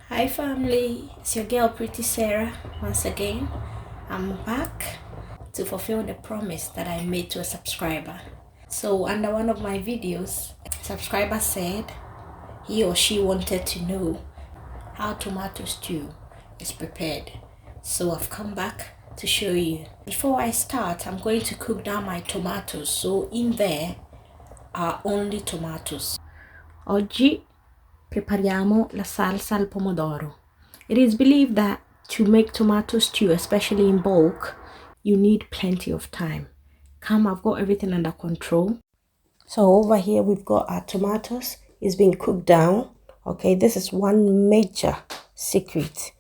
Hi family, it's your girl Pretty Sarah. Once again, I'm back to fulfill the promise that I made to a subscriber. So under one of my videos, a subscriber said he or she wanted to know how tomato stew is prepared. So I've come back to show you. Before I start, I'm going to cook down my tomatoes. So in there are only tomatoes. Oggi prepariamo la salsa al pomodoro. It is believed that to make tomato stew, especially in bulk, you need plenty of time. I've got everything under control. So over here we've got our tomatoes. It's been cooked down. Okay, this is one major secret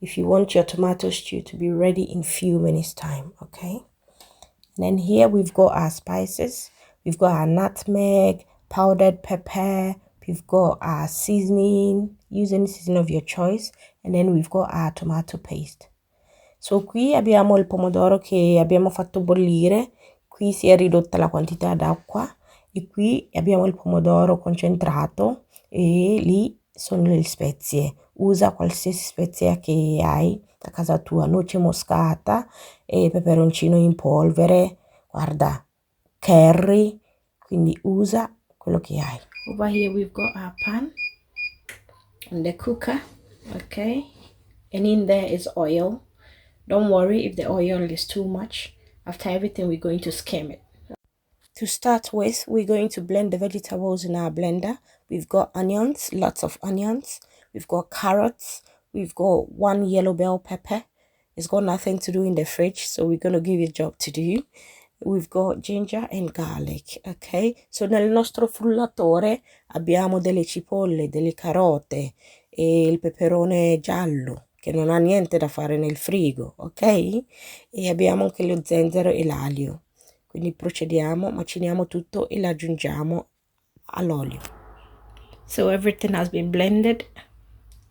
if you want your tomato stew to be ready in few minutes time. Okay, and then here we've got our spices. We've got our nutmeg, powdered pepper. We've got our seasoning, use any seasoning of your choice, and then we've got our tomato paste. So qui abbiamo il pomodoro che abbiamo fatto bollire, qui si è ridotta la quantità d'acqua e qui abbiamo il pomodoro concentrato e lì sono le spezie. Usa qualsiasi spezia che hai a casa tua, noce moscata e peperoncino in polvere, guarda, curry, quindi usa quello che hai. Over here we've got our pan and the cooker, okay, and in there is oil. Don't worry if the oil is too much. After everything, we're going to skim it. To start with, we're going to blend the vegetables in our blender. We've got onions, lots of onions. We've got carrots. We've got one yellow bell pepper. It's got nothing to do in the fridge, so we're going to give it a job to do. We've got ginger and garlic, ok? So nel nostro frullatore abbiamo delle cipolle, delle carote e il peperone giallo, che non ha niente da fare nel frigo, ok? E abbiamo anche lo zenzero e l'aglio. Quindi procediamo, maciniamo tutto e l'aggiungiamo all'olio. So everything has been blended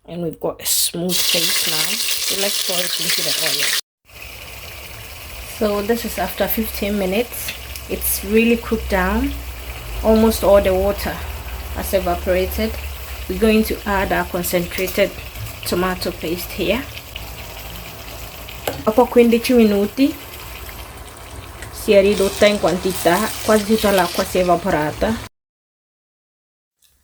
and we've got a smooth paste now. So let's pour it into the oil. So this is after 15 minutes. It's really cooked down. Almost all the water has evaporated. We're going to add our concentrated tomato paste here. Dopo 15 minuti si è ridotta in quantità, quasi tutta l'acqua si è evaporata.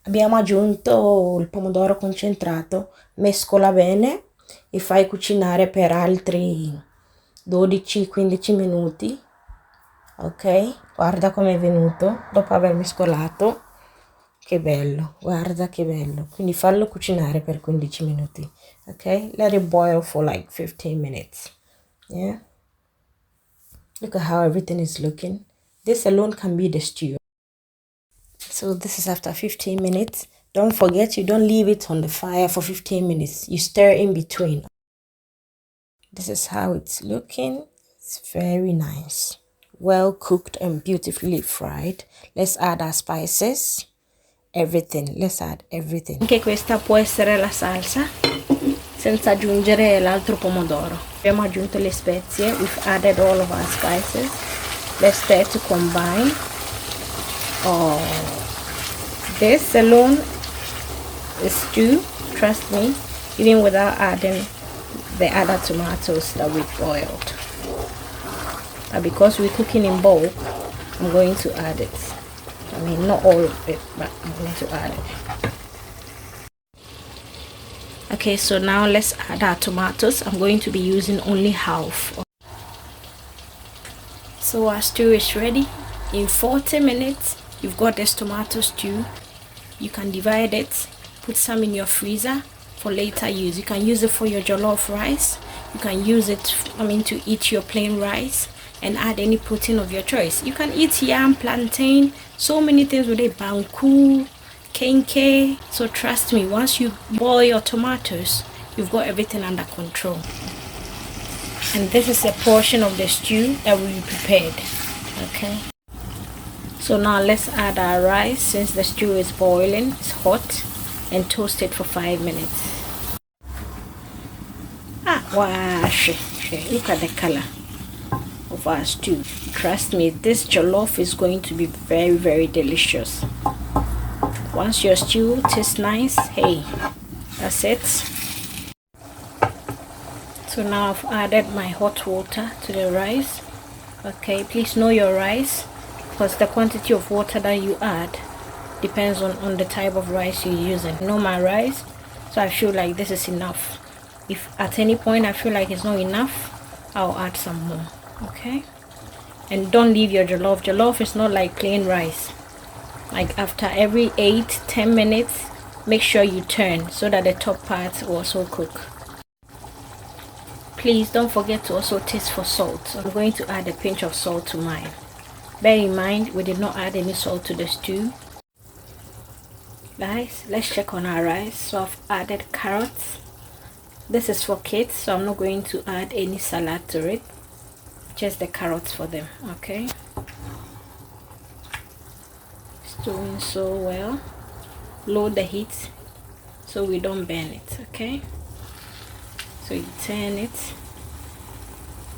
Abbiamo aggiunto il pomodoro concentrato, mescola bene e fai cucinare per altri 12-15 minuti. Ok, guarda come è venuto dopo aver mescolato. Che bello, guarda che bello. Quindi fallo cucinare per 15 minuti. Ok, let it boil for like 15 minutes. Yeah, look at how everything is looking. This alone can be the stew. So this is after 15 minutes. Don't forget, you don't leave it on the fire for 15 minutes. You stir in between. This is how it's looking. It's very nice. Well cooked and beautifully fried. Let's add our spices. Everything. Let's add everything. Anche questa può essere la salsa senza aggiungere l'altro pomodoro. Abbiamo aggiunto le spezie. We've added all of our spices. Let's stir to combine. Oh, this alone is stew. Trust me, even without adding the other tomatoes that we boiled. But because we're cooking in bulk, I'm going to add it. I mean, not all of it, but I'm going to add it. Okay, so now let's add our tomatoes. I'm going to be using only half. So our stew is ready. In 40 minutes, you've got this tomato stew. You can divide it, put some in your freezer for later use. You can use it for your jollof rice. You can use it, to eat your plain rice and add any protein of your choice. You can eat yam, plantain, so many things with it, banku, kenke. So trust me, once you boil your tomatoes, you've got everything under control. And this is a portion of the stew that will be prepared. Okay. So now let's add our rice. Since the stew is boiling, it's hot, and toast it for 5 minutes. Wow, look at the color of our stew. Trust me, this jollof is going to be very, very delicious. Once your stew tastes nice, hey, that's it. So now I've added my hot water to the rice. Okay, please know your rice, because the quantity of water that you add depends on the type of rice you're using. I know my rice, so I feel like this is enough. If at any point I feel like it's not enough, I'll add some more. Okay, and don't leave your jollof. Jollof is not like plain rice. Like after every 8-10 minutes, make sure you turn so that the top part will also cook. Please don't forget to also taste for salt. I'm going to add a pinch of salt to mine. Bear in mind, we did not add any salt to the stew. Guys, let's check on our rice. So I've added carrots. This is for kids, so I'm not going to add any salad to it. Just the carrots for them. Okay, stewing so well. Low the heat so we don't burn it. Okay, so you turn it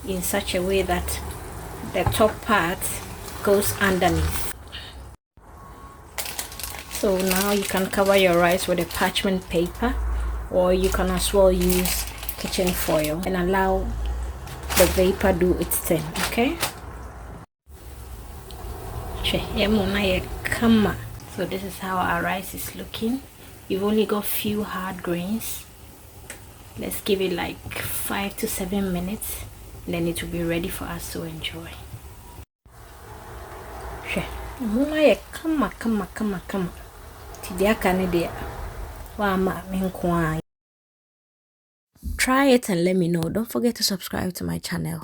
in such a way that the top part goes underneath. So now you can cover your rice with a parchment paper, or you can as well use kitchen foil and allow the vapor do its thing. Okay, so this is how our rice is looking. You've only got few hard grains. Let's give it like 5 to 7 minutes, and then it will be ready for us to enjoy. Try it and let me know. Don't forget to subscribe to my channel.